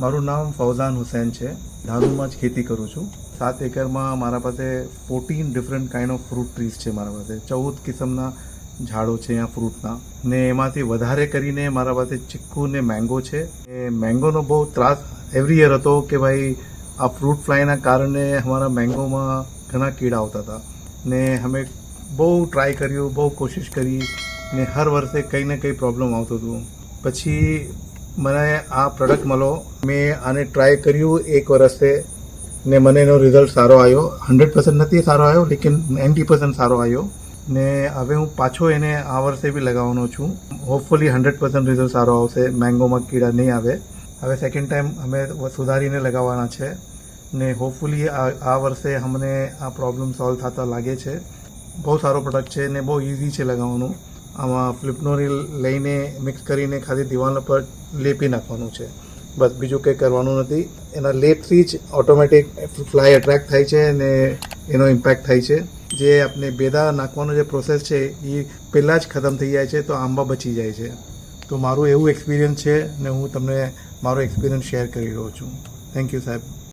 મારું નામ ફૌઝાન હુસૈન છે. ધારુમાં જ ખેતી કરું છું. 7 એકરમાં મારા પાસે 14 different kind of fruit trees છે. મારા પાસે 14 કિસ્મના ઝાડો છે અહીંયા ફ્રૂટના, ને એમાંથી વધારે કરીને મારા પાસે ચીક્કુ ને મેંગો છે. એ મેંગોનો બહુ ત્રાસ એવરી યર હતો કે ભાઈ આ ફ્રૂટ ફ્લાયના કારણે અમારા મેંગોમાં ઘણા કીડા આવતા હતા, ને અમે બહુ ટ્રાય કર્યું, બહુ કોશિશ કરી, ને હર વર્ષે કંઈ ને કંઈ પ્રોબ્લેમ આવતું હતું. પછી મને આ પ્રોડક્ટ મળ્યો. મેં આને ટ્રાય કર્યું 1 વર્ષે, ને મને એનો રિઝલ્ટ સારો આવ્યો. 100% નથી સારો આવ્યો, લેકિન 90% સારો આવ્યો. ને હવે હું પાછો એને આ વર્ષે બી લગાવવાનો છું. હોપફુલી 100% રિઝલ્ટ સારો આવશે, મેંગોમાં કીડા નહીં આવે. હવે સેકન્ડ ટાઈમ અમે સુધારીને લગાવવાના છે, ને હોપફુલી આ વર્ષે અમને આ પ્રોબ્લેમ સોલ્વ થતા લાગે છે. બહુ સારો પ્રોડક્ટ છે ને બહુ ઇઝી છે લગાવવાનું. આમાં ફ્લિપનોરિલ લઈને મિક્સ કરીને ખાલી દિવાલ પર લેપી નાખવાનું છે, બસ બીજું કંઈ કરવાનું નથી. એના લેપથી જ ઓટોમેટિક ફ્લાય એટ્રેક્ટ થાય છે ને એનો ઇમ્પેક્ટ થાય છે. જે આપણે બેદા નાખવાનો જે પ્રોસેસ છે એ પહેલાં જ ખતમ થઈ જાય છે, તો આંબા બચી જાય છે. તો મારું એવું એક્સપિરિયન્સ છે ને હું તમને મારો એક્સપિરિયન્સ શેર કરી રહ્યો છું. થેન્ક યુ સાહેબ.